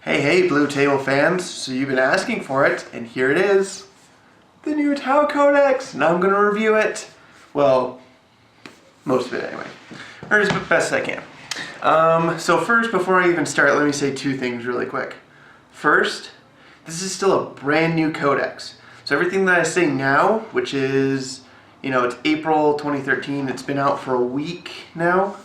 Hey, Blue Table fans, so you've been asking for it, and here it is. The new Tau Codex, and I'm going to review it. Well, most of it anyway. Or as best I can. So first, before I even start, let me say two things really quick. First, this is still a brand new codex. So everything that I say now, which is, it's April 2013, it's been out for a week now.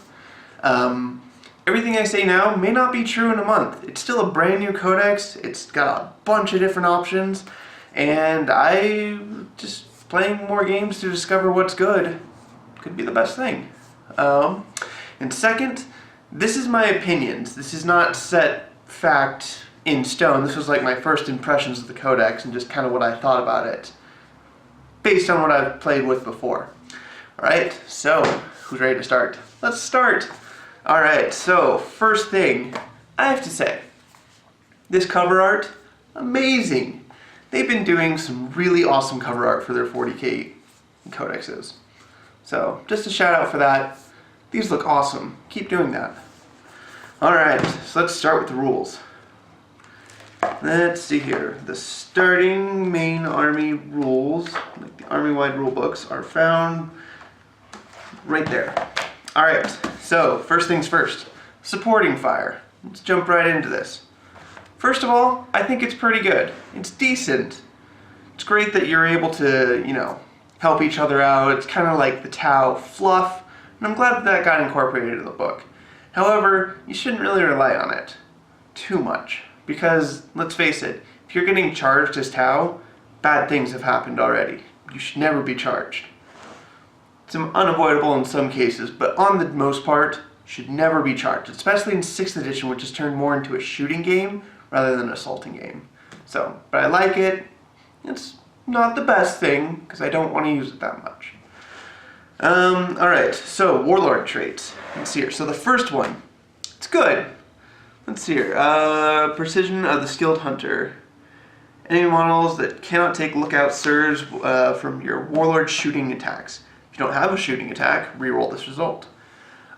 Everything I say now may not be true in a month. It's still a brand new codex. It's got a bunch of different options, and I'm just playing more games to discover what's good. Could be the best thing. And second, this is my opinions. This is not set fact in stone. This was like my first impressions of the codex and just kind of what I thought about it based on what I've played with before. Alright, so who's ready to start? Let's start! Alright, so first thing I have to say, this cover art, amazing. They've been doing some really awesome cover art for their 40k codexes. So just a shout out for that. These look awesome. Keep doing that. Alright, so let's start with the rules. Let's see here. The starting main army rules, like the army-wide rule books, are found right there. Alright, so first things first. Supporting fire. Let's jump right into this. First of all, I think it's pretty good. It's decent. It's great that you're able to, help each other out. It's kind of like the Tau fluff, and I'm glad that that got incorporated into the book. However, you shouldn't really rely on it too much, because let's face it, if you're getting charged as Tau, bad things have happened already. You should never be charged. It's unavoidable in some cases, but on the most part, should never be charged, especially in 6th edition, which has turned more into a shooting game rather than an assaulting game. So, but I like it. It's not the best thing, because I don't want to use it that much. Alright, so Warlord Traits. Let's see here. So the first one, it's good. Let's see here. Precision of the Skilled Hunter. Enemy models that cannot take lookout surge from your Warlord shooting attacks. If you don't have a shooting attack, reroll this result.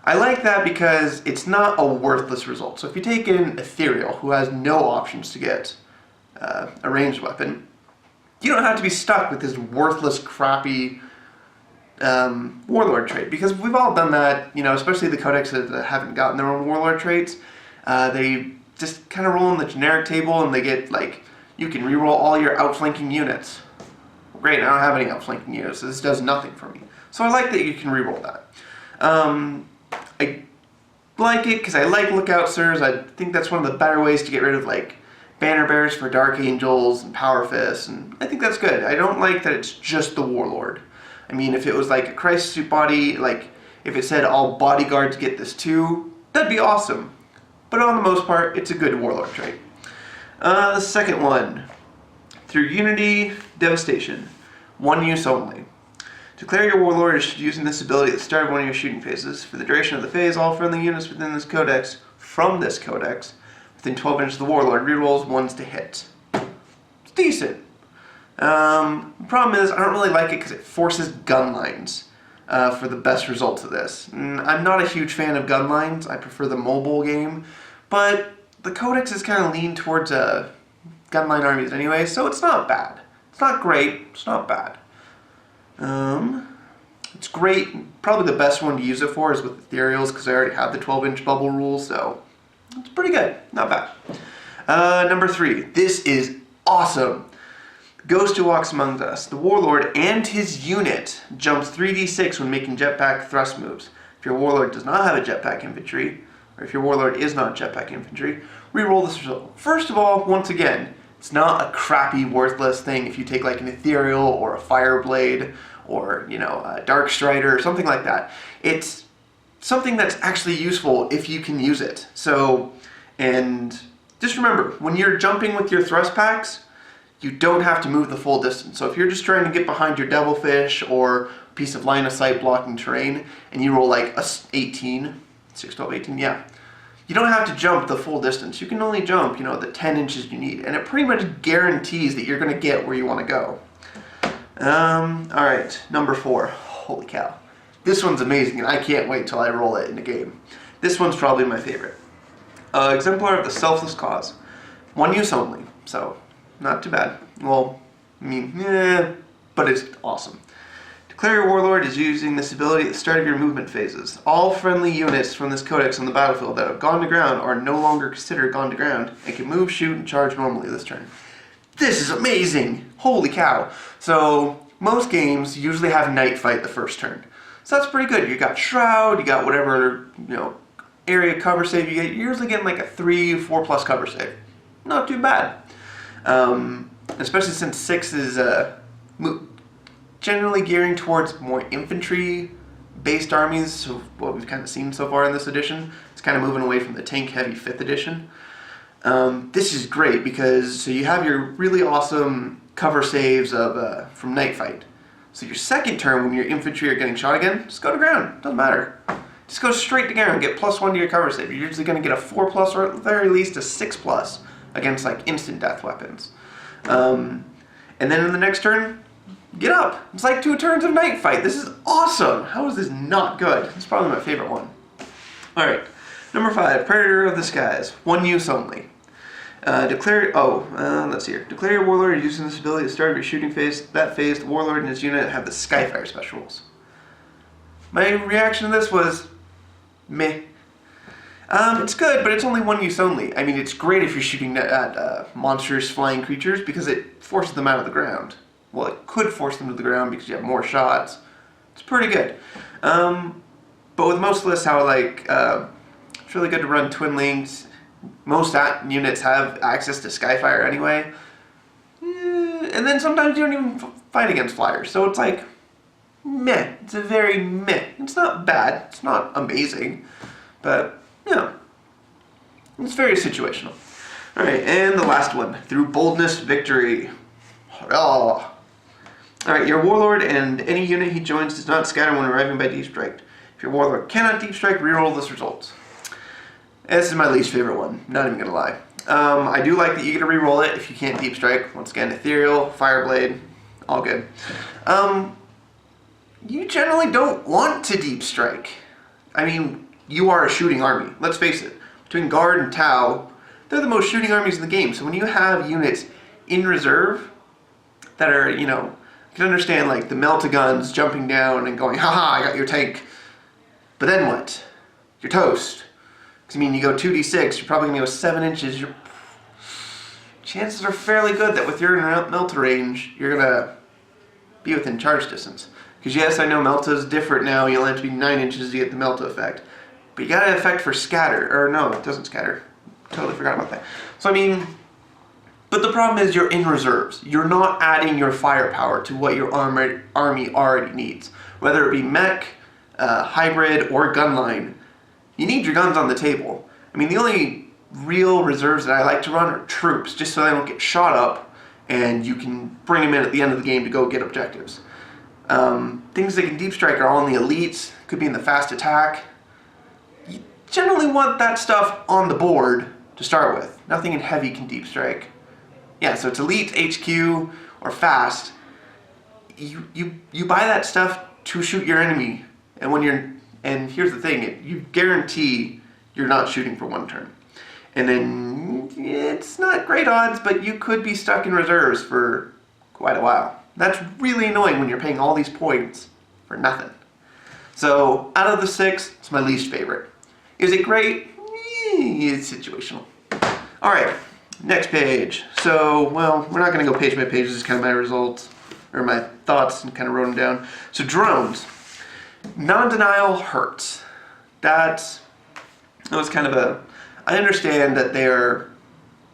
I like that because it's not a worthless result. So if you take in Ethereal, who has no options to get a ranged weapon, you don't have to be stuck with this worthless, crappy Warlord trait. Because we've all done that, especially the codexes that haven't gotten their own Warlord traits. They just kind of roll in the generic table and they get, you can reroll all your outflanking units. Great, I don't have any outflanking units, so this does nothing for me. So I like that you can reroll that. I like it because I like lookout sirs. I think that's one of the better ways to get rid of banner bearers for Dark Angels and Power Fists, and I think that's good. I don't like that it's just the Warlord. I mean, if it was like a Crisis Suit body, if it said all bodyguards get this too, that'd be awesome. But on the most part, it's a good Warlord trait. The second one, through Unity, Devastation, one use only. Declare your Warlord is using this ability at the start of one of your shooting phases. For the duration of the phase, all friendly units within this codex, within 12 inches of the Warlord, rerolls 1s to hit. It's decent. The problem is, I don't really like it because it forces gun lines for the best results of this. And I'm not a huge fan of gun lines. I prefer the mobile game. But the codex is kind of leaned towards gunline armies anyway, so it's not bad. It's not great, it's not bad. It's great. Probably the best one to use it for is with Ethereals, because I already have the 12-inch bubble rule, so it's pretty good. Not bad. Number 3. This is awesome. Ghost who walks among us. The Warlord and his unit jumps 3d6 when making jetpack thrust moves. If your Warlord does not have a jetpack infantry, or if your Warlord is not jetpack infantry, reroll this result. First of all, once again, it's not a crappy, worthless thing if you take an Ethereal or a Fireblade or, a Dark Strider or something like that. It's something that's actually useful if you can use it. So, and just remember, when you're jumping with your thrust packs, you don't have to move the full distance. So if you're just trying to get behind your Devilfish or a piece of line of sight blocking terrain, and you roll a 18, 6, 12, 18, yeah. You don't have to jump the full distance. You can only jump, the 10 inches you need. And it pretty much guarantees that you're going to get where you want to go. Alright, number 4. Holy cow. This one's amazing, and I can't wait till I roll it in the game. This one's probably my favorite. Exemplar of the Selfless Cause. One use only, so not too bad. Well, I mean, but it's awesome. Declare your Warlord is using this ability at the start of your movement phases. All friendly units from this codex on the battlefield that have gone to ground are no longer considered gone to ground and can move, shoot, and charge normally this turn. This is amazing! Holy cow! So, most games usually have Night Fight the first turn. So that's pretty good. You got Shroud, you got whatever, area cover save you get. You're usually getting like a 3-4+ cover save. Not too bad. Especially since 6 is generally gearing towards more infantry-based armies, so what we've kind of seen so far in this edition. It's kind of moving away from the tank-heavy 5th edition. This is great because so you have your really awesome cover saves of from Night Fight. So your second turn when your infantry are getting shot again, just go to ground. Doesn't matter. Just go straight to ground. Get +1 to your cover save. You're usually going to get a 4+ or at the very least a 6+ against like instant death weapons. And then in the next turn, get up. It's like 2 turns of Night Fight. This is awesome. How is this not good? It's probably my favorite one. All right. Number 5, Predator of the Skies. One use only. Let's see here. Declare your Warlord is using this ability at the start of your shooting phase. That phase, the Warlord and his unit have the Skyfire specials. My reaction to this was, meh. It's good, but it's only one use only. I mean, it's great if you're shooting at monstrous flying creatures because it forces them out of the ground. Well, it could force them to the ground because you have more shots. It's pretty good. But with most lists, how it's really good to run Twin Links. Most units have access to Skyfire anyway. And then sometimes you don't even fight against flyers. So it's like, meh. It's a very meh. It's not bad. It's not amazing. But, it's very situational. Alright, and the last one. Through Boldness, Victory. Oh. Alright, your Warlord and any unit he joins does not scatter when arriving by Deep Strike. If your Warlord cannot Deep Strike, reroll this result. This is my least favorite one, not even gonna lie. I do like that you get to reroll it if you can't Deep Strike. Once again, Ethereal, Fireblade, all good. You generally don't want to Deep Strike. I mean, you are a shooting army, let's face it. Between Guard and Tau, they're the most shooting armies in the game. So when you have units in reserve that are, you can understand like the Meltaguns jumping down and going, haha, I got your tank. But then what? You're toast. Because, I mean, you go 2d6, you're probably going to go 7 inches. Chances are fairly good that with your Melta range, you're going to be within charge distance. Because, yes, I know Melta's different now. You'll have to be 9 inches to get the Melta effect. But you got an effect for scatter. Or, no, it doesn't scatter. Totally forgot about that. So, I mean, but the problem is you're in reserves. You're not adding your firepower to what your army already needs. Whether it be mech, hybrid, or gunline. You need your guns on the table. I mean, the only real reserves that I like to run are troops, just so they don't get shot up, and you can bring them in at the end of the game to go get objectives. Things that can Deep Strike are all in the elites, could be in the fast attack. You generally want that stuff on the board to start with. Nothing in heavy can Deep Strike. Yeah, so it's elite, HQ, or fast. You buy that stuff to shoot your enemy, and here's the thing, you guarantee you're not shooting for 1 turn. And then, it's not great odds, but you could be stuck in reserves for quite a while. That's really annoying when you're paying all these points for nothing. So, out of the 6, it's my least favorite. Is it great? It's situational. Alright, next page. So, well, we're not going to go page by page, this is kind of my results, or my thoughts, and kind of wrote them down. So, drones. Non-denial hurts. That was kind of a... I understand that they were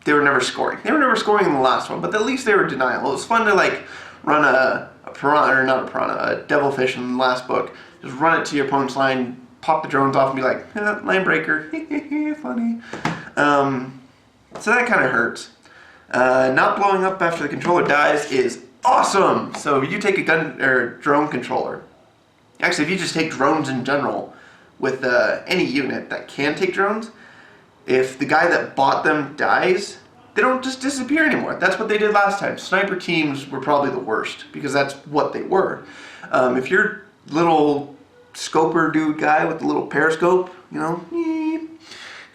never scoring. They were never scoring in the last one, but at least they were denial. It was fun to like run a piranha, or not a piranha, a devilfish in the last book. Just run it to your opponent's line, pop the drones off and be like, line breaker, funny. So that kind of hurts. Not blowing up after the controller dies is awesome. So you take a gun or drone controller. Actually, if you just take drones in general, with any unit that can take drones, if the guy that bought them dies, they don't just disappear anymore. That's what they did last time. Sniper teams were probably the worst, because that's what they were. If your little scoper dude guy with the little periscope, if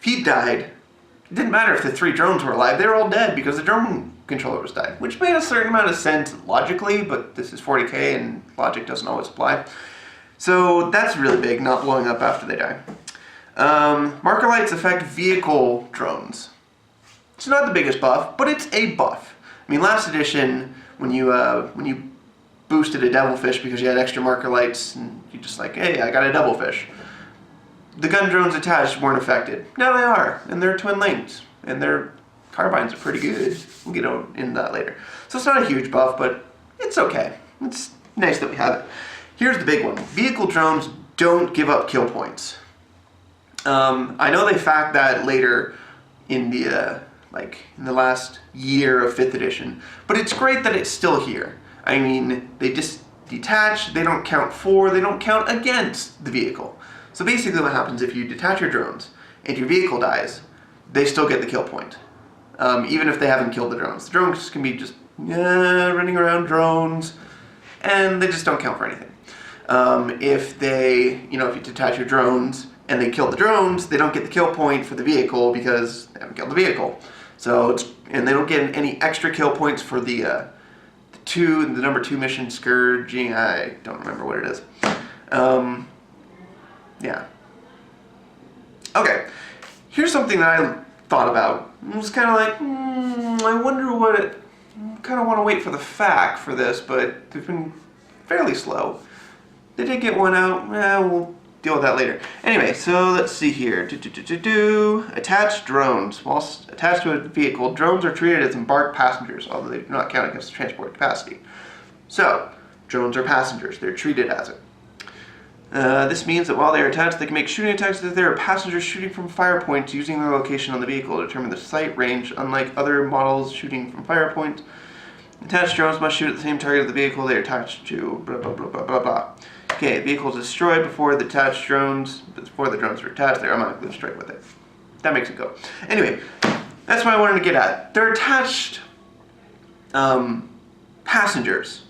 he died, it didn't matter if the 3 drones were alive, they were all dead because the drone controller was dead, which made a certain amount of sense logically, but this is 40k and logic doesn't always apply. So that's really big, not blowing up after they die. Marker lights affect vehicle drones. It's not the biggest buff, but it's a buff. I mean, last edition, when you boosted a devilfish because you had extra marker lights, and you just like, hey, I got a devilfish. The gun drones attached weren't affected. Now they are, and they're twin linked, and their carbines are pretty good. We'll get into that later. So it's not a huge buff, but it's okay. It's nice that we have it. Here's the big one. Vehicle drones don't give up kill points. I know they fact that later in the in the last year of 5th edition, but it's great that it's still here. I mean, they just detach, they don't count for, they don't count against the vehicle. So basically what happens if you detach your drones and your vehicle dies, they still get the kill point. Even if they haven't killed the drones. The drones can be just running around drones, and they just don't count for anything. If you detach your drones and they kill the drones, they don't get the kill point for the vehicle because they haven't killed the vehicle. So and they don't get any extra kill points for the number 2 mission, Scourging. I don't remember what it is. Yeah. Okay. Here's something that I thought about. I was kind of like, I wonder what it. Kind of want to wait for the fact for this, but they've been fairly slow. They did get one out. We'll deal with that later. Anyway, so let's see here. Attached drones. Whilst attached to a vehicle, drones are treated as embarked passengers, although they do not count against the transport capacity. So, drones are passengers. They're treated as it. This means that while they are attached, they can make shooting attacks if there are passengers shooting from fire points using their location on the vehicle to determine the sight range. Unlike other models shooting from fire points, attached drones must shoot at the same target of the vehicle they are attached to. Blah, blah, blah, blah, blah, blah. Okay, vehicle is destroyed before the drones are attached. They're automatically destroyed with it. That makes it go. Anyway, that's what I wanted to get at. They're attached passengers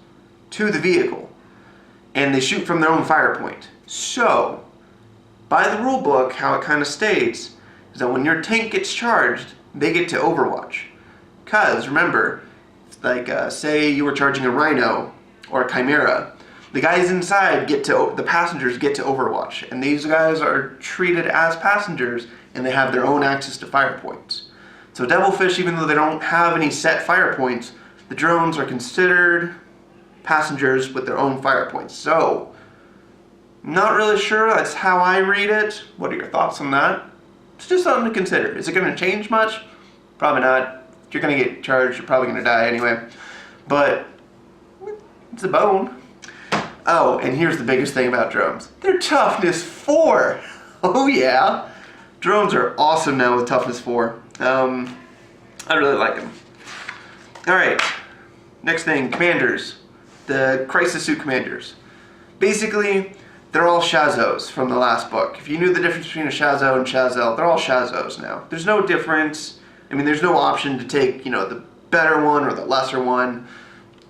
to the vehicle, and they shoot from their own fire point. So, by the rule book, how it kind of states is that when your tank gets charged, they get to overwatch. Because, remember, say you were charging a Rhino or a Chimera, the guys inside the passengers get to overwatch. And these guys are treated as passengers, and they have their own access to fire points. So Devilfish, even though they don't have any set fire points, the drones are considered passengers with their own fire points. So, not really sure, that's how I read it. What are your thoughts on that? It's just something to consider. Is it going to change much? Probably not. If you're going to get charged, you're probably going to die anyway. But, it's a bone. Oh, and here's the biggest thing about drones. They're toughness 4! Oh yeah! Drones are awesome now with toughness 4. I really like them. Alright, next thing, commanders. The crisis suit commanders. Basically, they're all Shazos from the last book. If you knew the difference between a Shazo and Shazel, they're all Shazos now. There's no difference. I mean, there's no option to take, the better one or the lesser one.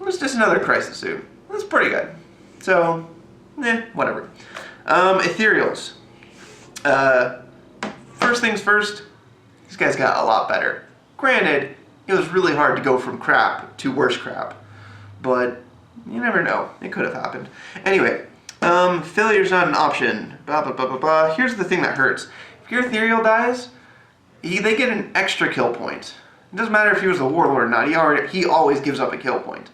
It's just another crisis suit. That's pretty good. So, whatever. Ethereals. First things first, these guys got a lot better. Granted, it was really hard to go from crap to worse crap, but you never know. It could have happened. Anyway, failure's not an option. Blah, blah, blah, blah, blah. Here's the thing that hurts. If your Ethereal dies, they get an extra kill point. It doesn't matter if he was a Warlord or not. He always gives up a kill point.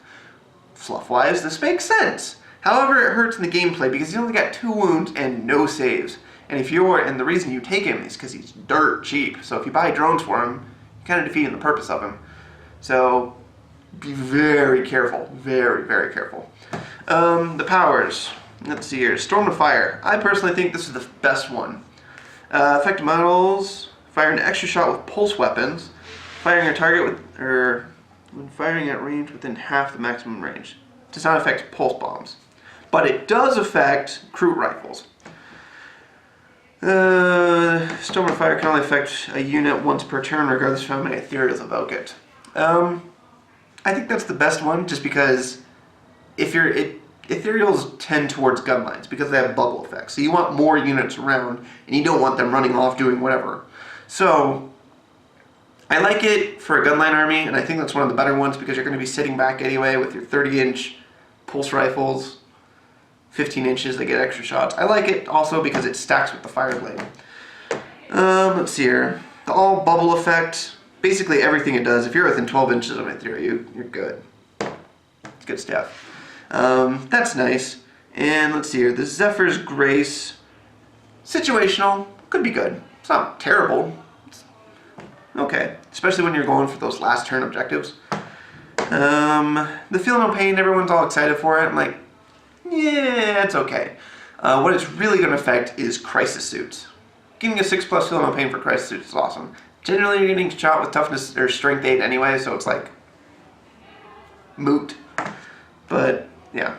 Fluff-wise, this makes sense. However, it hurts in the gameplay because he's only got 2 wounds and no saves. And the reason you take him is because he's dirt cheap. So if you buy drones for him, you're kind of defeating the purpose of him. So be very careful. Very, very careful. The powers. Let's see here. Storm of Fire. I personally think this is the best one. Effective models. Fire an extra shot with pulse weapons. Firing a target when firing at range within half the maximum range. It does not affect pulse bombs. But it does affect crew rifles. Storm of Fire can only affect a unit once per turn, regardless of how many Ethereals evoke it. I think that's the best one, just because Ethereals tend towards gun lines because they have bubble effects. So you want more units around, and you don't want them running off doing whatever. So I like it for a gunline army, and I think that's one of the better ones because you're going to be sitting back anyway with your 30-inch pulse rifles, 15 inches, they get extra shots. I like it also because it stacks with the Fireblade. Let's see here. The all bubble effect, basically everything it does, if you're within 12 inches of it, you're good. It's good stuff. That's nice. And let's see here. The Zephyr's Grace, situational, could be good. It's not terrible. It's okay, especially when you're going for those last turn objectives. The Feel No Pain, everyone's all excited for it. I'm like, yeah, it's okay. What it's really going to affect is Crisis Suits. Getting a 6+ Feel No Pain for Crisis Suits is awesome. Generally, you're getting shot with toughness or strength 8 anyway, so it's like moot. But yeah.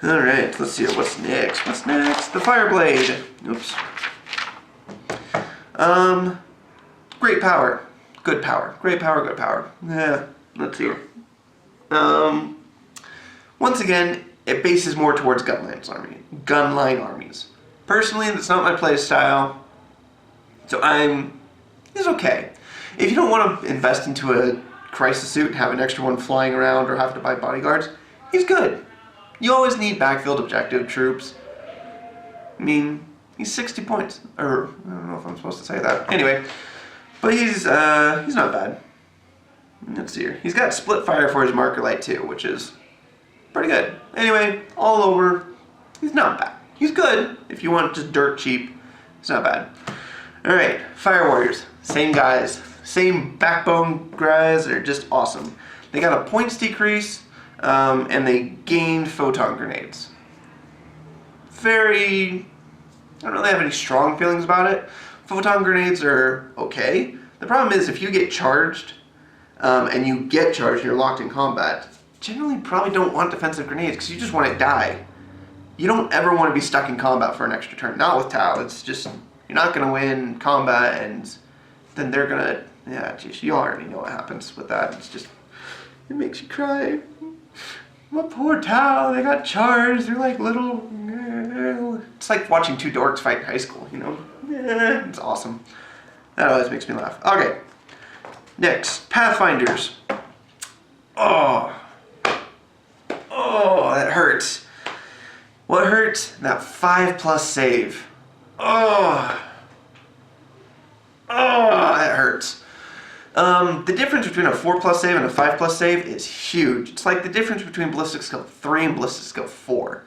All right, let's see what's next. What's next? The Fireblade. Oops. Great power, good power. Great power, good power. Yeah. Let's see. Once again, it bases more towards gunline armies. Personally, that's not my play style, so it's okay. If you don't want to invest into a Crisis Suit and have an extra one flying around or have to buy bodyguards, he's good. You always need backfield objective troops. I mean, he's 60 points, or I don't know if I'm supposed to say that. Anyway, but he's not bad. Let's see here. He's got split fire for his marker light too, which is pretty good. Anyway, all over, he's not bad. He's good if you want just dirt cheap. It's not bad. All right, Fire Warriors, same guys, same backbone guys. They're just awesome. They got a points decrease, and they gained photon grenades. I don't really have any strong feelings about it. Photon grenades are okay. The problem is if you get charged, and you get charged and you're locked in combat, generally probably don't want defensive grenades because you just want to die. You don't ever want to be stuck in combat for an extra turn. Not with Tau. It's just, you're not going to win combat, and then they're going to, yeah, geez, you already know what happens with that. It's just, it makes you cry. My poor Tau, they got charged. They're like little, it's like watching two dorks fight in high school, you know? It's awesome. That always makes me laugh. Okay. Next, Pathfinders. Oh, that hurts. What hurts? That 5+ save. Oh, that hurts. The difference between a 4+ save and a 5+ save is huge. It's like the difference between Ballistic Skill 3 and Ballistic Skill 4.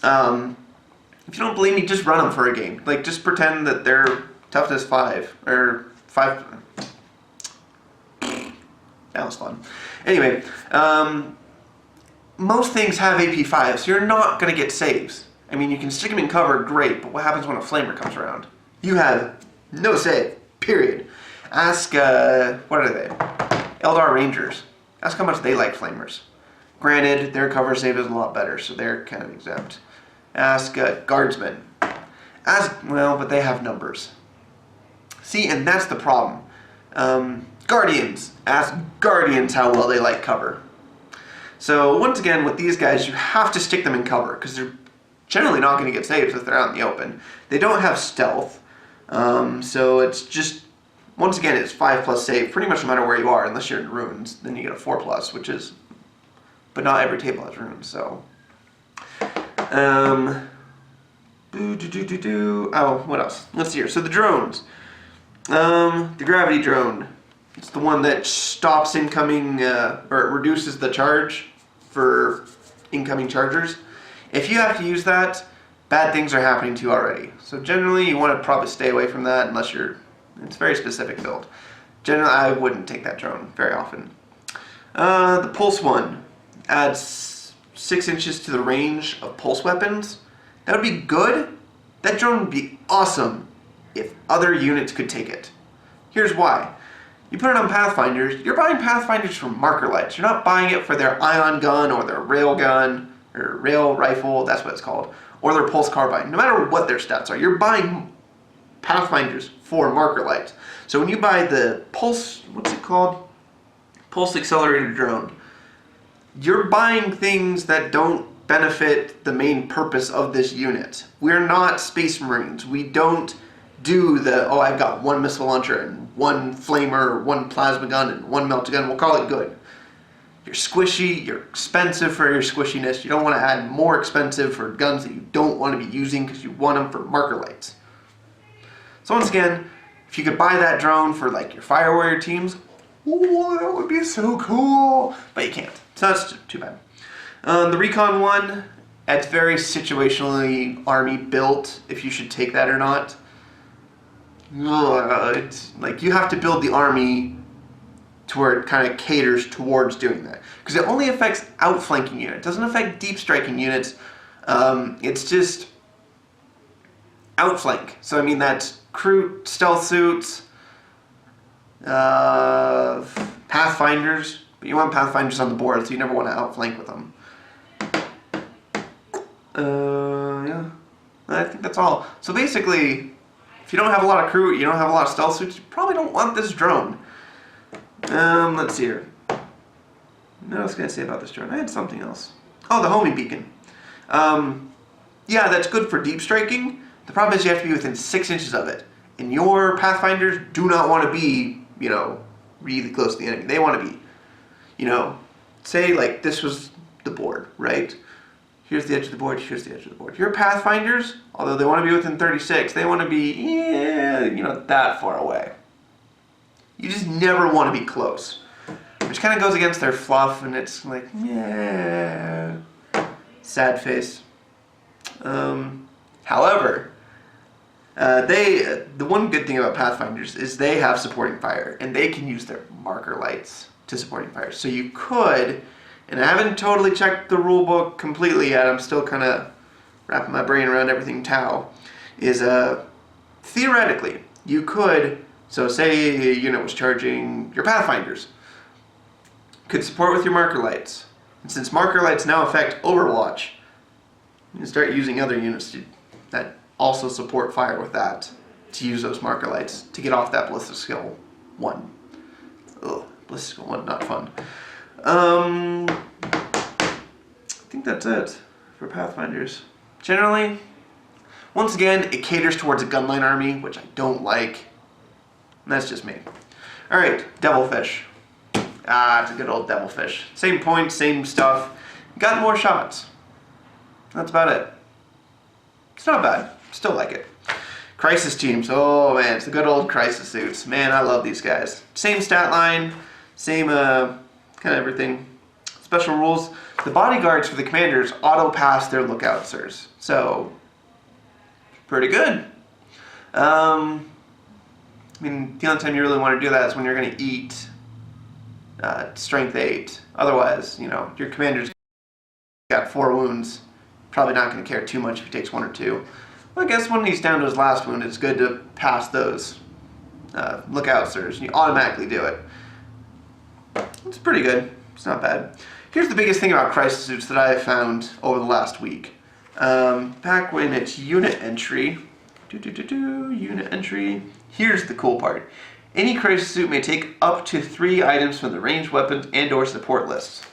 If you don't believe me, just run them for a game. Like, just pretend that they're toughness 5, or 5... That was fun. Anyway, most things have AP 5, so you're not going to get saves. I mean, you can stick them in cover, great, but what happens when a flamer comes around? You have no save, period. Ask, what are they? Eldar Rangers. Ask how much they like flamers. Granted, their cover save is a lot better, so they're kind of exempt. Ask Guardsmen. Well, but they have numbers. See, and that's the problem. Guardians. Ask Guardians how well they like cover. So once again, with these guys, you have to stick them in cover because they're generally not going to get saves if they're out in the open. They don't have stealth, so it's just, once again, it's 5+ save pretty much no matter where you are, unless you're in runes. Then you get a 4+, which is, but not every table has runes. So, oh, what else? Let's see here. So the drones, the gravity drone. It's the one that stops incoming, or it reduces the charge for incoming chargers. If you have to use that, bad things are happening to you already. So generally, you want to probably stay away from that unless it's a very specific build. Generally, I wouldn't take that drone very often. The pulse one adds 6 inches to the range of pulse weapons. That would be good. That drone would be awesome if other units could take it. Here's why. You put it on Pathfinders, you're buying Pathfinders for marker lights. You're not buying it for their ion gun or their rail gun, or rail rifle, that's what it's called, or their pulse carbine. No matter what their stats are, you're buying Pathfinders for marker lights. So when you buy the Pulse, what's it called? Pulse Accelerated Drone, you're buying things that don't benefit the main purpose of this unit. We're not Space Marines. We don't do the, oh, I've got one missile launcher and one flamer, one plasma gun, and one melta gun. We'll call it good. You're squishy, you're expensive for your squishiness. You don't want to add more expensive for guns that you don't want to be using because you want them for marker lights. So once again, if you could buy that drone for like your Fire Warrior teams, ooh, that would be so cool. But you can't, so that's too bad. The Recon one, it's very situationally army built, if you should take that or not. It's like you have to build the army to where it kind of caters towards doing that. Because it only affects outflanking units. It doesn't affect deep striking units. It's just outflank. So I mean that's crew, stealth suits, Pathfinders. But you want Pathfinders on the board, so you never want to outflank with them. Yeah. I think that's all. So basically, if you don't have a lot of crew, you don't have a lot of stealth suits, you probably don't want this drone. Let's see here. What else can I say about this drone? I had something else. Oh, the homing beacon. Yeah, that's good for deep striking. The problem is you have to be within 6 inches of it. And your Pathfinders do not want to be, you know, really close to the enemy. They want to be, you know, say like this was the board, right? Here's the edge of the board, here's the edge of the board. Your Pathfinders, although they want to be within 36, they want to be, yeah, you know, that far away. You just never want to be close. Which kind of goes against their fluff, and it's like, yeah, sad face. However, the one good thing about Pathfinders is they have supporting fire, and they can use their marker lights to supporting fire. So you could, and I haven't totally checked the rule book completely yet, I'm still kind of wrapping my brain around everything Tau, is theoretically, you could, so say a unit was charging your Pathfinders, could support with your marker lights. And since marker lights now affect Overwatch, you can start using other units that also support fire with that to use those marker lights to get off that ballistic skill 1. Ugh, ballistic skill 1, not fun. I think that's it for Pathfinders. Generally, once again, it caters towards a gunline army, which I don't like. And that's just me. Alright, Devilfish. Ah, it's a good old Devilfish. Same points, same stuff. Got more shots. That's about it. It's not bad. Still like it. Crisis teams. Oh man, it's the good old Crisis suits. Man, I love these guys. Same stat line, same kind of everything. Special rules. The bodyguards for the commanders auto-pass their lookout sirs. So, pretty good. I mean, the only time you really want to do that is when you're going to eat strength 8. Otherwise, you know, your commander's got 4 wounds. Probably not going to care too much if he takes 1 or 2. Well, I guess when he's down to his last wound, it's good to pass those lookout sirs. You automatically do it. It's pretty good. It's not bad. Here's the biggest thing about crisis suits that I have found over the last week. Back when it's unit entry, unit entry. Here's the cool part. Any crisis suit may take up to 3 items from the ranged weapons and/or support lists.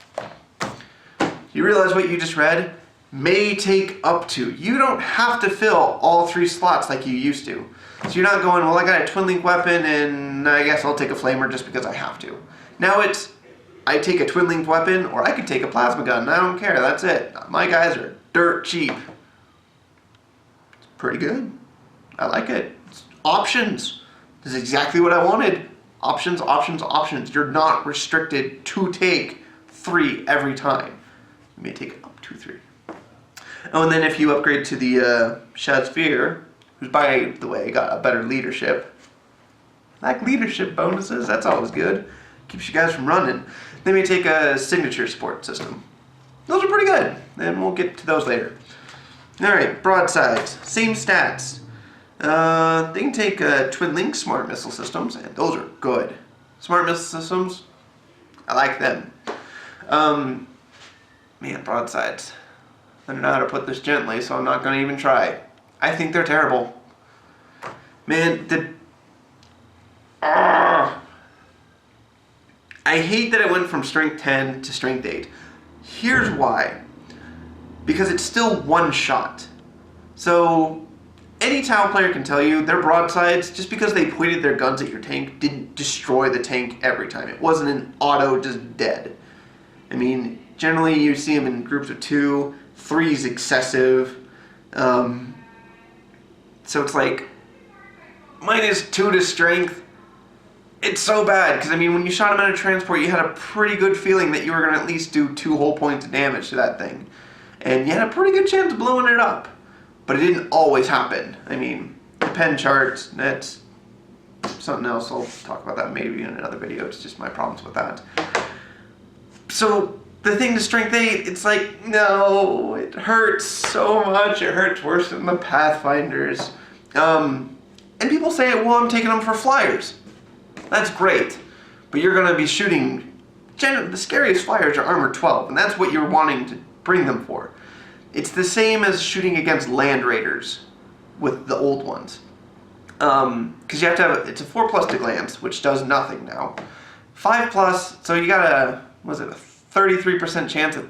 You realize what you just read? May take up to. You don't have to fill all 3 slots like you used to. So you're not going, well, I got a twin link weapon and I guess I'll take a flamer just because I have to. Now it's, I take a twin linked weapon or I could take a plasma gun. I don't care. That's it. My guys are dirt cheap. It's pretty good. I like it. It's options. This is exactly what I wanted. Options, options, options. You're not restricted to take 3 every time. You may take up to 3. Oh, and then if you upgrade to the Shadsphere, who's by the way got a better leadership. I like leadership bonuses. That's always good. Keeps you guys from running. They may take a signature support system. Those are pretty good. And we'll get to those later. Alright, broadsides. Same stats. They can take twin link smart missile systems, and those are good. Smart missile systems, I like them. Man, broadsides. I don't know how to put this gently, so I'm not going to even try. I think they're terrible. Man, I hate that it went from strength 10 to strength 8. Here's why. Because it's still 1 shot. So, any Tau player can tell you their broadsides, just because they pointed their guns at your tank, didn't destroy the tank every time. It wasn't an auto just dead. I mean, generally you see them in groups of 2, 3 is excessive. So it's like, -2 to strength. It's so bad, because I mean, when you shot him out of transport, you had a pretty good feeling that you were going to at least do 2 whole points of damage to that thing. And you had a pretty good chance of blowing it up. But it didn't always happen. I mean, the pen charts, that's something else. I'll talk about that maybe in another video. It's just my problems with that. So, the thing to strength 8, it's like, no, it hurts so much. It hurts worse than the Pathfinders. And people say, well, I'm taking them for flyers. That's great. But you're going to be shooting... the scariest flyers are armor 12, and that's what you're wanting to bring them for. It's the same as shooting against land raiders with the old ones. Because you have to have, it's a 4+ to glance, which does nothing now. 5+, so you got a 33% chance of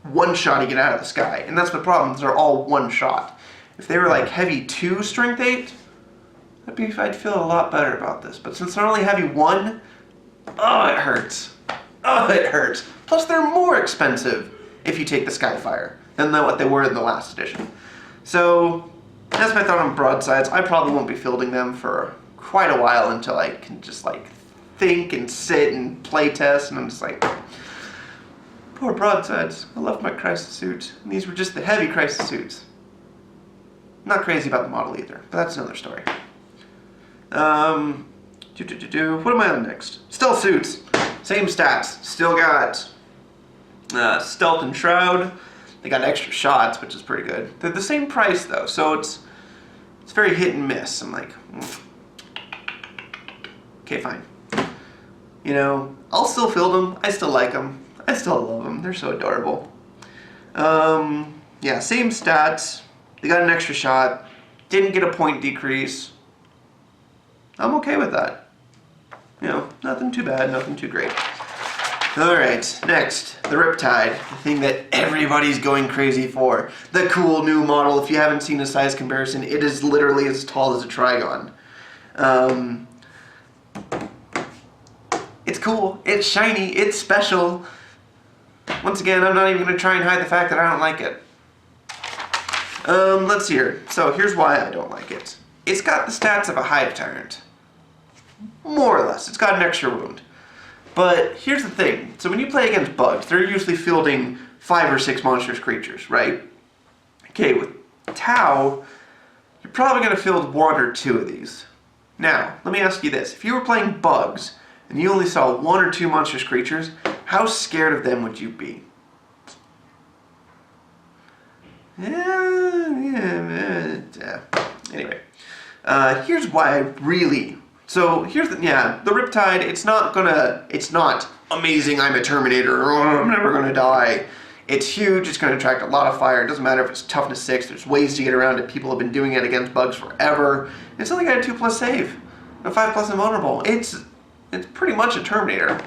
one-shotting it out of the sky. And that's the problem, they're all one shot. If they were like heavy 2 strength 8, I'd feel a lot better about this. But since they're only heavy 1, oh, it hurts. Oh, it hurts. Plus, they're more expensive if you take the Skyfire than what they were in the last edition. So, that's my thought on broadsides. I probably won't be fielding them for quite a while until I can just like think and sit and play test, and I'm just like, poor broadsides. I love my crisis suits. And these were just the heavy crisis suits. Not crazy about the model either, but that's another story. What am I on next? Stealth suits. Same stats. Still got stealth and shroud. They got extra shots, which is pretty good. They're the same price though, so it's very hit and miss. I'm like, okay, fine. You know, I'll still field them. I still like them. I still love them. They're so adorable. Yeah, same stats. They got an extra shot. Didn't get a point decrease. I'm okay with that. You know, nothing too bad, nothing too great. Alright, next, the Riptide, the thing that everybody's going crazy for. The cool new model. If you haven't seen a size comparison, it is literally as tall as a Trigon. It's cool, it's shiny, it's special. Once again, I'm not even going to try and hide the fact that I don't like it. Let's see here. So here's why I don't like it. It's got the stats of a Hive Tyrant. More or less. It's got an extra wound. But here's the thing. So when you play against bugs, they're usually fielding 5 or 6 monstrous creatures, right? Okay, with Tau, you're probably going to field 1 or 2 of these. Now, let me ask you this. If you were playing bugs, and you only saw 1 or 2 monstrous creatures, how scared of them would you be? Anyway, here's why I really... So here's the Riptide, it's not amazing, I'm a Terminator, or I'm never gonna die. It's huge, it's gonna attract a lot of fire, it doesn't matter if it's toughness 6, there's ways to get around it, people have been doing it against bugs forever. It's only got a 2+ save, a 5+ invulnerable. It's pretty much a Terminator.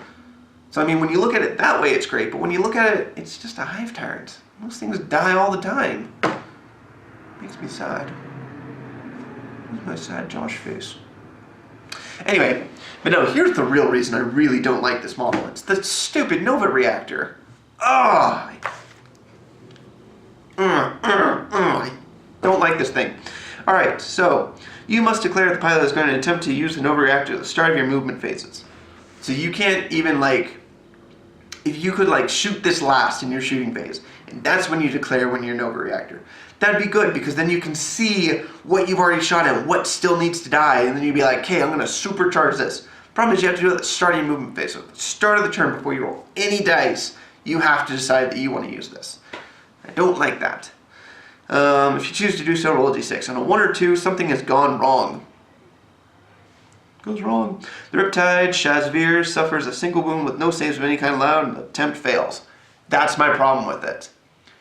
So I mean, when you look at it that way, it's great, but when you look at it, it's just a Hive Tyrant. Those things die all the time. Makes me sad. Where's my sad Josh face? Anyway, but no, here's the real reason I really don't like this model. It's the stupid Nova reactor. I don't like this thing. Alright, so you must declare the pilot is going to attempt to use the Nova reactor at the start of your movement phases. So you can't even if you could shoot this last in your shooting phase, and that's when you declare when you're Nova reactor. That'd be good, because then you can see what you've already shot at, what still needs to die, and then you'd be like, okay, I'm going to supercharge this. Problem is you have to do it at the start of your movement phase. So at the start of the turn, before you roll any dice, you have to decide that you want to use this. I don't like that. If you choose to do so, roll a d6. On a 1 or 2, something has gone wrong. Goes wrong. The Riptide Shazvir suffers a single wound with no saves of any kind allowed, and the attempt fails. That's my problem with it.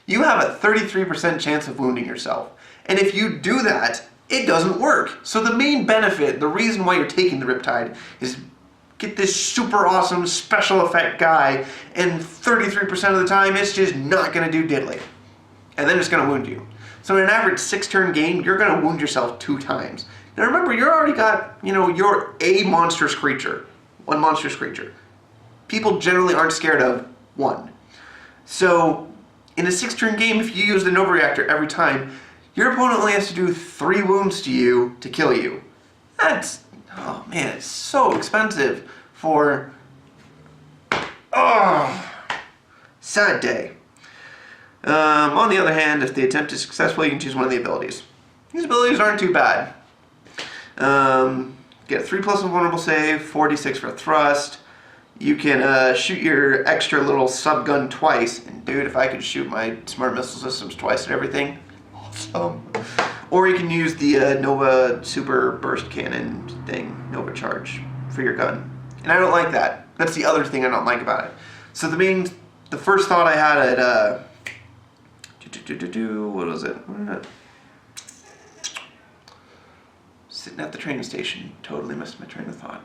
You have a 33% chance of wounding yourself. And if you do that, it doesn't work. So the main benefit, the reason why you're taking the Riptide, is get this super awesome special effect guy, and 33% of the time it's just not going to do diddly. And then it's going to wound you. So in an average 6-turn game, you're going to wound yourself 2 times. Now remember, you already got, you're a monstrous creature. One monstrous creature. People generally aren't scared of 1. So in a 6-turn game, if you use the Nova Reactor every time, your opponent only has to do 3 wounds to you to kill you. That's, oh man, it's so expensive for, sad day. On the other hand, if the attempt is successful, you can choose one of the abilities. These abilities aren't too bad. Get a 3+ invulnerable save, 4d6 for thrust. You can shoot your extra little subgun twice. And dude, if I could shoot my smart missile systems twice at everything, awesome. Or you can use the Nova Super Burst Cannon thing, Nova Charge, for your gun. And I don't like that. That's the other thing I don't like about it. So the first thought I had at, what was it? Sitting at the train station. Totally missed my train of thought.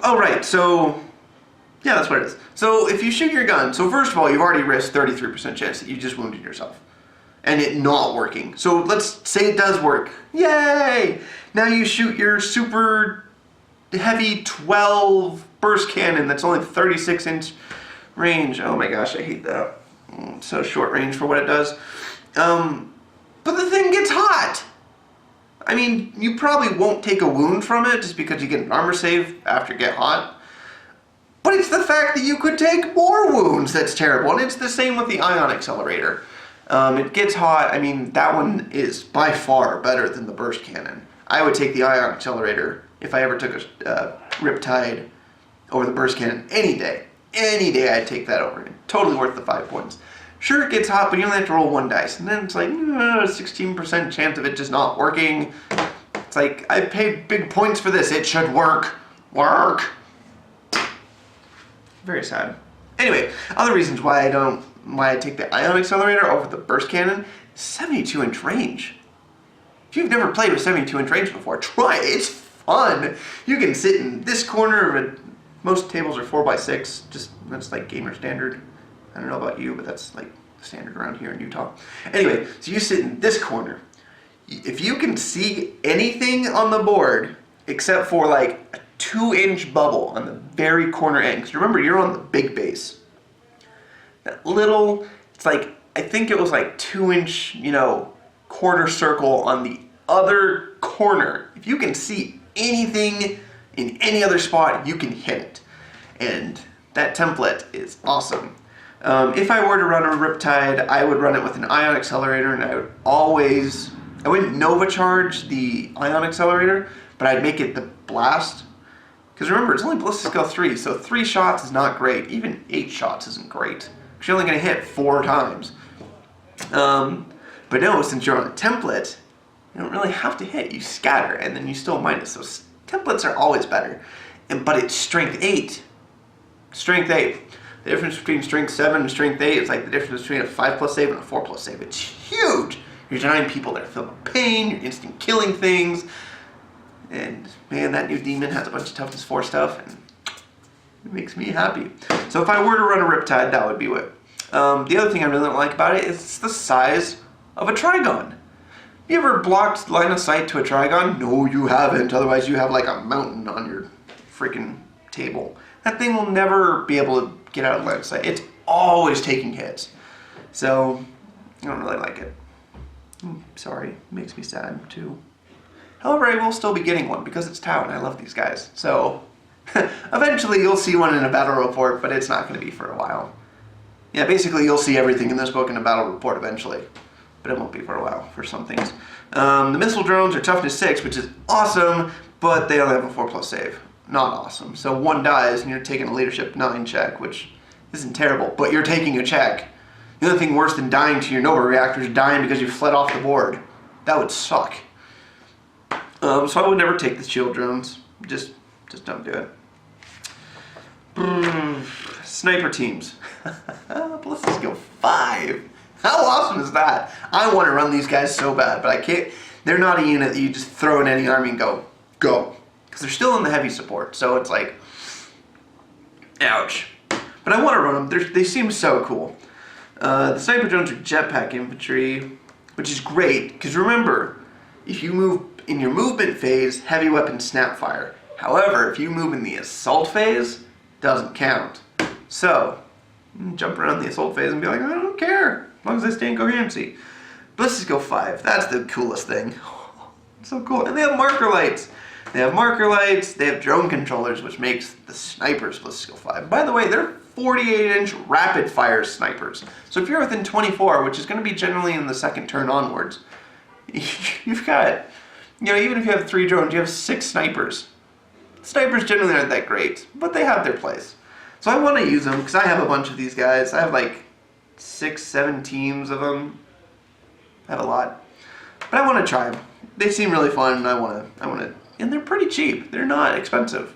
Oh, right. So, yeah, that's what it is. So, if you shoot your gun, so first of all, you've already risked 33% chance that you just wounded yourself. And it not working. So, let's say it does work. Yay! Now you shoot your super heavy 12 burst cannon that's only 36-inch range. Oh my gosh, I hate that. So short range for what it does. But the thing gets hot. I mean, you probably won't take a wound from it just because you get an armor save after you get hot. But it's the fact that you could take more wounds that's terrible. And it's the same with the Ion Accelerator. It gets hot. I mean, that one is by far better than the burst cannon. I would take the Ion Accelerator if I ever took a Riptide over the burst cannon any day. Any day I'd take that over. Totally worth the 5 points. Sure, it gets hot, but you only have to roll 1 dice. And then it's like, 16% chance of it just not working. It's like, I paid big points for this. It should work. Work. Very sad. Anyway, other reasons why I take the Ion Accelerator over the burst cannon, 72-inch range. If you've never played with 72-inch range before, try it. It's fun. You can sit in this corner of it. Most tables are 4x6, just that's like gamer standard. I don't know about you, but that's like standard around here in Utah. Anyway, so you sit in this corner. If you can see anything on the board except for like a 2-inch bubble on the very corner end, because remember, you're on the big base. That little, it's like, I think it was like 2-inch, quarter circle on the other corner. If you can see anything in any other spot, you can hit it. And that template is awesome. If I were to run a Riptide, I would run it with an Ion Accelerator, and I wouldn't Nova Charge the Ion Accelerator, but I'd make it the Blast. Because remember, it's only Ballistic Skill 3, so 3 shots is not great. Even 8 shots isn't great. Because you're only going to hit 4 times. But no, since you're on a template, you don't really have to hit. You scatter, and then you still minus. So templates are always better. But it's Strength 8. Strength 8. The difference between Strength 7 and Strength 8 is like the difference between a 5+ save and a 4+ save. It's huge. You're denying people that are filled with pain. You're instant killing things. And man, that new demon has a bunch of toughness 4 stuff, and it makes me happy. So if I were to run a Riptide, that would be it. The other thing I really don't like about it is the size of a Trigon. You ever blocked line of sight to a Trigon? No, you haven't. Otherwise, you have like a mountain on your freaking table. That thing will never be able to get out of line of sight. It's always taking hits. So, I don't really like it. Sorry, it makes me sad too. However, I will still be getting one because it's Tau and I love these guys. So, eventually you'll see one in a battle report, but it's not going to be for a while. Yeah, basically you'll see everything in this book in a battle report eventually. But it won't be for a while for some things. The missile drones are toughness 6, which is awesome, but they only have a 4+ save. Not awesome. So 1 dies and you're taking a leadership 9 check, which isn't terrible, but you're taking a check. The only thing worse than dying to your Nova Reactor is dying because you fled off the board. That would suck. So I would never take the shield drones. Just don't do it. Sniper teams. Ballistic skill 5. How awesome is that? I want to run these guys so bad, but I can't. They're not a unit that you just throw in any army and go. Because they're still in the heavy support, so it's like, ouch. But I want to run them. They seem so cool. The sniper drones are jetpack infantry, which is great, because remember, if you move in your movement phase, heavy weapons snap fire. However, if you move in the assault phase, doesn't count. So, jump around the assault phase and be like, I don't care, as long as I stay in coherency. Ballistics go 5, that's the coolest thing. So cool. And they have marker lights. They have drone controllers, which makes the snipers ballistics go 5. By the way, they're 48-inch rapid fire snipers. So if you're within 24, which is going to be generally in the second turn onwards, you've got, even if you have 3 drones, you have 6 snipers. Snipers generally aren't that great, but they have their place. So I want to use them because I have a bunch of these guys. I have like 6, 7 teams of them. I have a lot, but I want to try them. They seem really fun, and I want to, and they're pretty cheap. They're not expensive,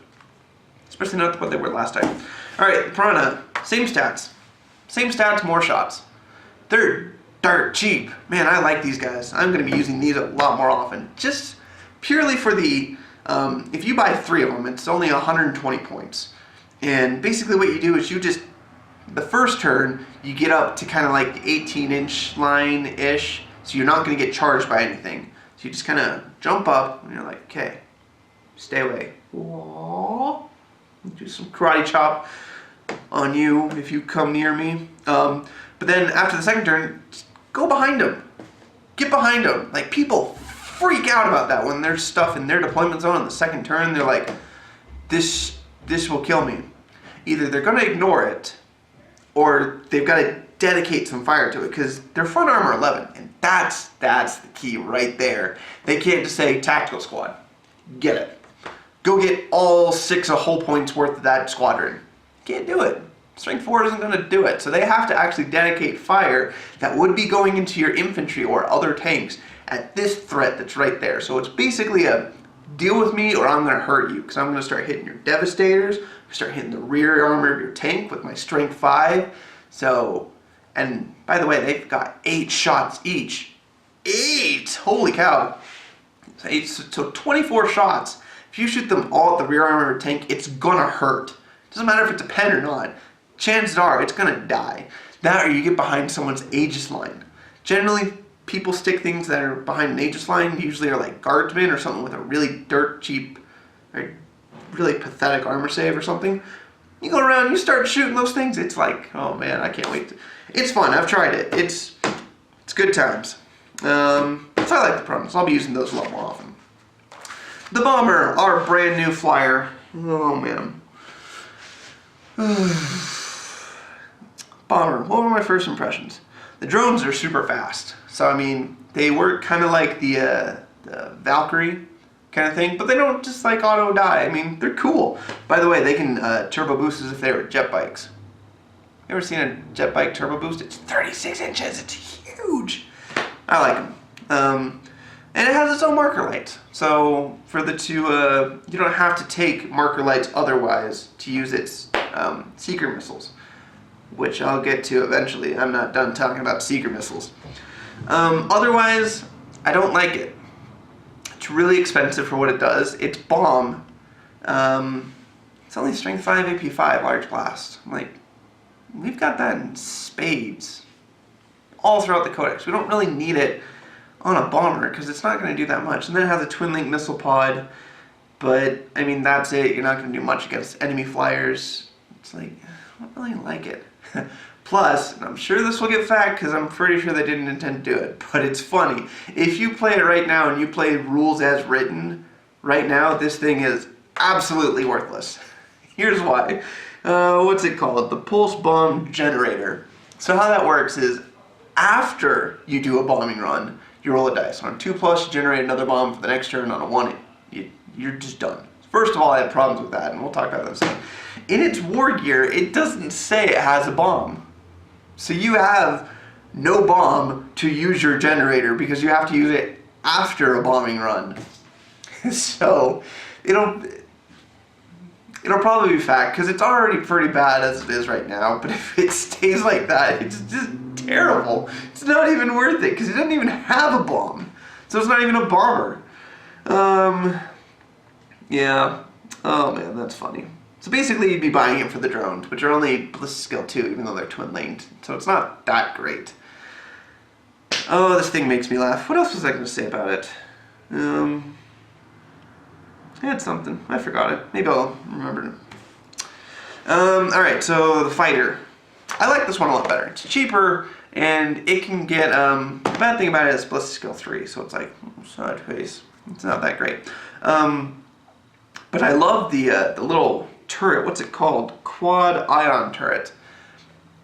especially not what they were last time. All right, Piranha, same stats, more shots. They're dirt cheap. Man, I like these guys. I'm going to be using these a lot more often, just purely for the. If you buy 3 of them, it's only 120 points. And basically what you do is the first turn, you get up to kind of like 18-inch line-ish, so you're not going to get charged by anything. So you just kind of jump up, and you're like, okay, stay away. Aww. Do some karate chop on you if you come near me. But then after the second turn, just go behind them. Get behind them. Like, people freak out about that when there's stuff in their deployment zone on the second turn. They're like, this will kill me. Either they're going to ignore it, or they've got to dedicate some fire to it, because they're front armor 11, and that's the key right there. They can't just say tactical squad. Get it. Go get all 6 whole points worth of that squadron. Can't do it. Strength 4 isn't going to do it, so they have to actually dedicate fire that would be going into your infantry or other tanks at this threat that's right there. So it's basically a deal with me or I'm going to hurt you, because I'm going to start hitting your devastators, start hitting the rear armor of your tank with my strength 5. So, and by the way, they've got 8 shots each. 8! Holy cow. So 24 shots. If you shoot them all at the rear armor of your tank, it's going to hurt. Doesn't matter if it's a pen or not. Chances are it's going to die. That, or you get behind someone's Aegis line. Generally, people stick things that are behind an Aegis line, usually are like guardsmen or something with a really dirt cheap, or really pathetic armor save or something. You go around, you start shooting those things, it's like, oh man, I can't wait. It's fun, I've tried it. It's good times. So I like the Piranhas. I'll be using those a lot more often. The Bomber, our brand new flyer. Oh man. Bomber, what were my first impressions? The drones are super fast. So I mean, they work kind of like the Valkyrie kind of thing, but they don't just like auto die. I mean, they're cool. By the way, they can turbo boost as if they were jet bikes. You ever seen a jet bike turbo boost? It's 36 inches. It's huge. I like them. And it has its own marker lights. So for the two, you don't have to take marker lights otherwise to use its seeker missiles, which I'll get to eventually. I'm not done talking about seeker missiles. Otherwise, I don't like it. It's really expensive for what it does. It's bomb. It's only strength 5, AP 5, large blast. I'm like, we've got that in spades all throughout the codex. We don't really need it on a bomber because it's not going to do that much. And then it has a twin link missile pod, but I mean, that's it. You're not going to do much against enemy flyers. It's like, I don't really like it. Plus, and I'm sure this will get fat because I'm pretty sure they didn't intend to do it, but it's funny. If you play it right now and you play rules as written, right now, this thing is absolutely worthless. Here's why. What's it called? The Pulse Bomb Generator. So how that works is, after you do a bombing run, you roll a dice. On a 2+, you generate another bomb for the next turn. On a 1, you're just done. First of all, I had problems with that, and we'll talk about that in a second. In its war gear, it doesn't say it has a bomb. So you have no bomb to use your generator because you have to use it after a bombing run. So it'll probably be fat because it's already pretty bad as it is right now, but if it stays like that, it's just terrible. It's not even worth it because it doesn't even have a bomb. So it's not even a bomber. Yeah. Oh man, that's funny. So basically you'd be buying it for the drones, which are only ballistic skill 2, even though they're twin linked. So it's not that great. Oh, this thing makes me laugh. What else was I going to say about it? I had something. I forgot it. Maybe I'll remember it. Alright, so the fighter. I like this one a lot better. It's cheaper, and it can get, the bad thing about it is ballistic skill 3, so it's like, side face. It's not that great. But I love the little turret. What's it called? Quad ion turret.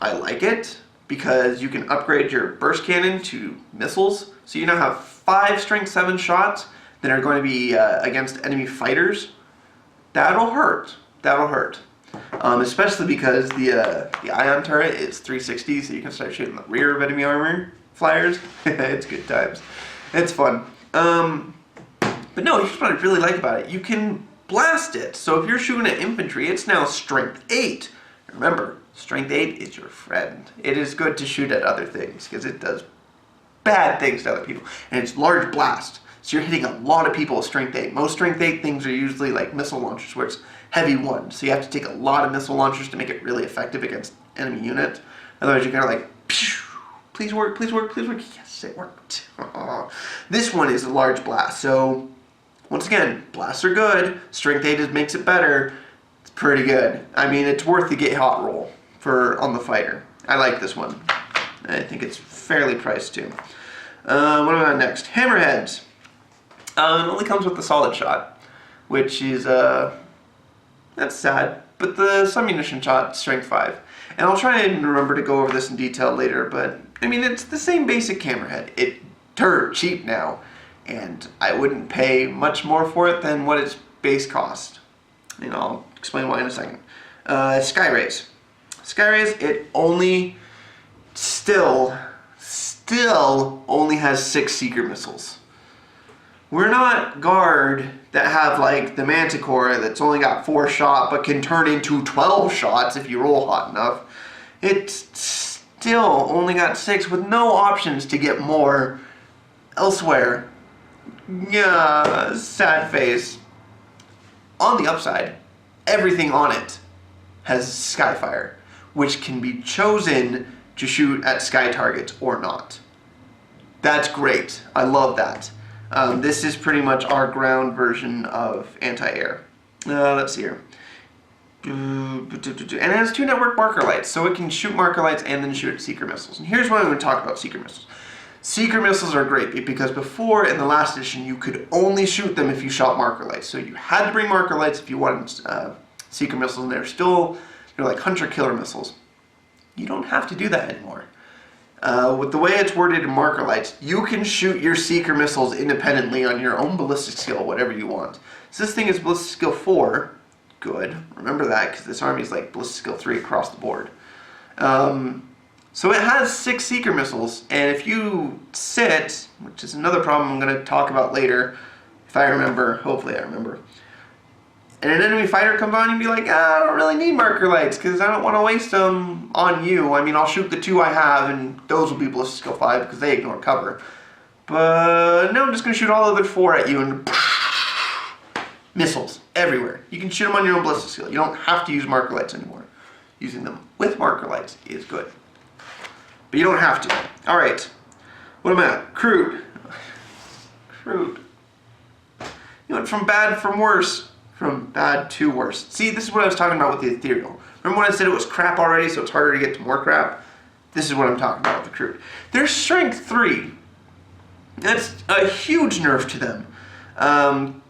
I like it because you can upgrade your burst cannon to missiles. So you now have 5 strength 7 shots that are going to be against enemy fighters. That'll hurt. That'll hurt. Especially because the ion turret is 360, so you can start shooting the rear of enemy armor flyers. It's good times. It's fun. But no, here's what I really like about it. You can blast it. So if you're shooting at infantry, it's now strength 8. Remember, strength 8 is your friend. It is good to shoot at other things because it does bad things to other people. And it's large blast. So you're hitting a lot of people with strength 8. Most strength 8 things are usually like missile launchers where it's heavy 1. So you have to take a lot of missile launchers to make it really effective against enemy units. Otherwise you're kind of like, please work, please work, please work. Yes, it worked. This one is a large blast. So once again, blasts are good. Strength 8 just makes it better. It's pretty good. I mean, it's worth the get hot roll on the fighter. I like this one. I think it's fairly priced too. What about next? Hammerheads. It only comes with the solid shot, which is, that's sad. But the submunition shot, strength 5. And I'll try and remember to go over this in detail later, but I mean, it's the same basic hammerhead. It's dirt cheap now, and I wouldn't pay much more for it than what its base cost. And I'll explain why in a second. Skyrays. Skyrays, it only still only has 6 seeker missiles. We're not Guard that have like the Manticore that's only got 4 shot but can turn into 12 shots if you roll hot enough. It's still only got 6 with no options to get more elsewhere. Yeah, sad face. On the upside, everything on it has Skyfire, which can be chosen to shoot at sky targets or not. That's great. I love that. This is pretty much our ground version of anti-air. Let's see here. And it has 2 network marker lights, so it can shoot marker lights and then shoot at seeker missiles. And here's what I'm going to talk about seeker missiles. Seeker missiles are great because before, in the last edition, you could only shoot them if you shot marker lights. So you had to bring marker lights if you wanted seeker missiles, and they're like hunter-killer missiles. You don't have to do that anymore. With the way it's worded in marker lights, you can shoot your seeker missiles independently on your own ballistic skill, whatever you want. So this thing is ballistic skill 4. Good. Remember that, because this army is like ballistic skill 3 across the board. So it has 6 seeker missiles, and if you sit, which is another problem I'm going to talk about later, if I remember, hopefully I remember, and an enemy fighter comes on, you'd be like, I don't really need marker lights because I don't want to waste them on you. I mean, I'll shoot the 2 I have, and those will be ballistic skill 5 because they ignore cover. But no, I'm just going to shoot all the other 4 at you, and missiles everywhere. You can shoot them on your own ballistic skill. You don't have to use marker lights anymore. Using them with marker lights is good. But you don't have to. Alright, what am I at? Crude. Crude. You went from bad from worse. From bad to worse. See, this is what I was talking about with the ethereal. Remember when I said it was crap already, so it's harder to get to more crap? This is what I'm talking about with the crude. They're strength 3. That's a huge nerf to them.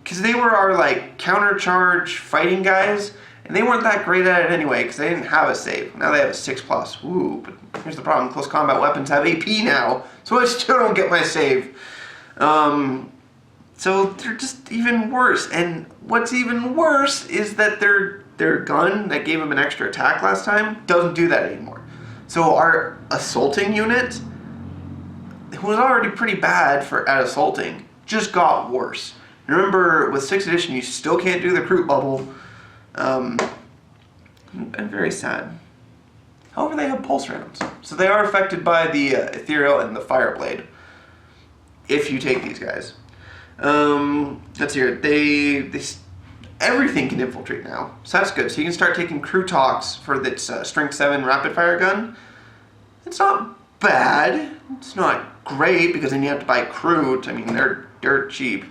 Because they were our like countercharge fighting guys, and they weren't that great at it anyway, because they didn't have a save. Now they have a 6+. Ooh, but here's the problem. Close combat weapons have AP now, so I still don't get my save. So they're just even worse, and what's even worse is that their gun that gave them an extra attack last time doesn't do that anymore. So our assaulting unit, who was already pretty bad at assaulting, just got worse. Remember, with 6th edition, you still can't do the recruit bubble. I'm very sad. However, they have pulse rounds, so they are affected by the ethereal and the fireblade. If you take these guys. Let's hear it. everything can infiltrate now. So that's good. So you can start taking crew talks for its strength 7 rapid fire gun. It's not bad. It's not great because then you have to buy Crute. I mean, they're dirt cheap.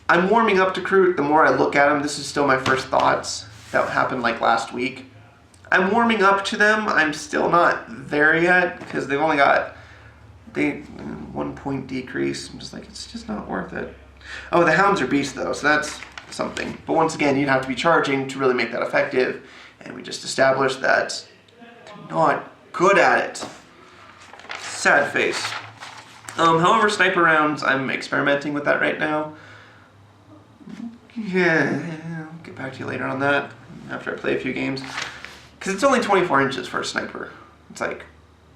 I'm warming up to Crute the more I look at them. This is still my first thoughts. That happened like last week. I'm warming up to them. I'm still not there yet because they've only got 1 point decrease. I'm just like, it's just not worth it. Oh, the hounds are beasts though, so that's something. But once again, you'd have to be charging to really make that effective. And we just established that they're not good at it. Sad face. However, sniper rounds, I'm experimenting with that right now. Yeah, I'll get back to you later on that after I play a few games. Because it's only 24 inches for a sniper. It's like,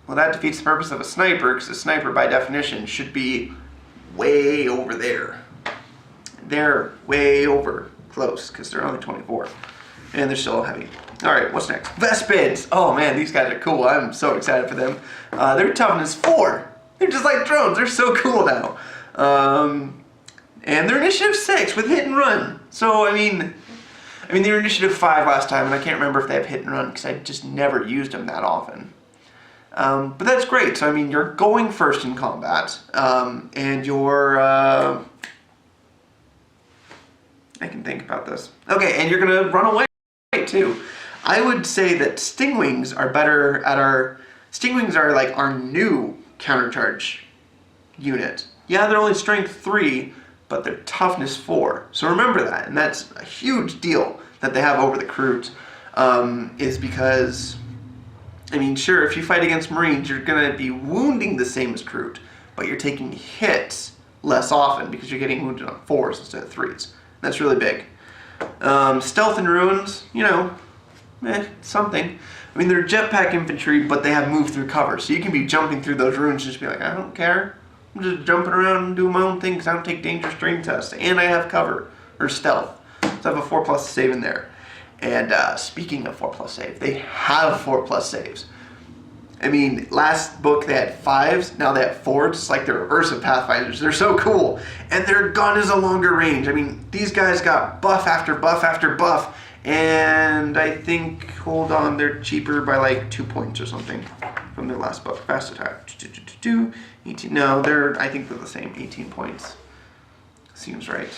well, that defeats the purpose of a sniper, because a sniper, by definition, should be way over there. They're way over close, because they're only 24. And they're still heavy. Alright, what's next? Vespids! Oh man, these guys are cool. I'm so excited for them. They're toughness 4. They're just like drones. They're so cool now. And they're initiative 6 with hit and run. So, I mean, they were initiative 5 last time, and I can't remember if they have hit and run, because I just never used them that often. But that's great. So, I mean, you're going first in combat, and you're, I can think about this. Okay, and you're going to run away, too. I would say that Stingwings are better at Stingwings are like our new countercharge unit. Yeah, they're only strength 3, but they're toughness 4. So remember that, and that's a huge deal that they have over the Crute, is because, I mean, sure, if you fight against Marines, you're going to be wounding the same as Crute, but you're taking hits less often because you're getting wounded on 4s instead of 3s. That's really big. Stealth and Ruins, you know, something. I mean, they're jetpack infantry, but they have move through cover, so you can be jumping through those ruins and just be like, I don't care. I'm just jumping around and doing my own thing because I don't take dangerous dream tests, and I have cover, or stealth. So I have a 4+ save in there. And speaking of 4+ save, they have 4+ saves. I mean, last book they had 5s, now they have 4s. It's like the reverse of Pathfinders. They're so cool. And their gun is a longer range. I mean, these guys got buff after buff after buff. And I think, hold on, they're cheaper by like 2 points or something from their last book. Fast attack. 18. No, I think they're the same. 18 points. Seems right.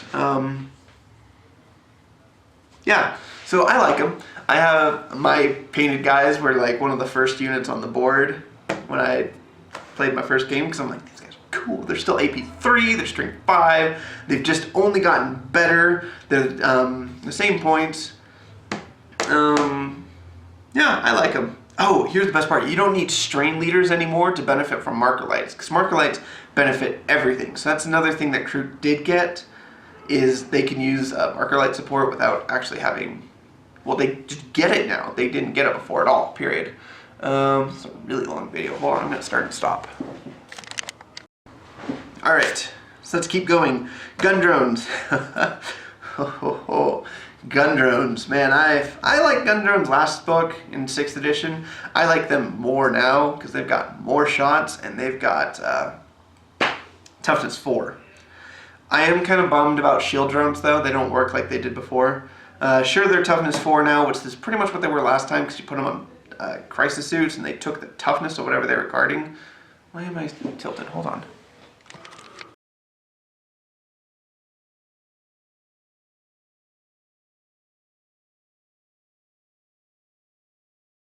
Yeah, so I like them. I have my painted guys were like one of the first units on the board when I played my first game because I'm like, these guys are cool. They're still AP 3, they're strength 5. They've just only gotten better. They're the same points. Yeah, I like them. Oh, here's the best part. You don't need strain leaders anymore to benefit from marker lights, because marker lights benefit everything. So that's another thing that Crute did get, is they can use marker light support without actually having, well, they just get it now. They didn't get it before at all, period. It's a really long video. Hold on, I'm going to start and stop. Alright, so let's keep going. Gun drones. Gun drones, man, I like gun drones last book in 6th edition. I like them more now because they've got more shots and they've got toughness 4. I am kind of bummed about shield drones though. They don't work like they did before. Sure, they're toughness 4 now, which is pretty much what they were last time because you put them on crisis suits and they took the toughness of whatever they were guarding. Why am I tilted? Hold on.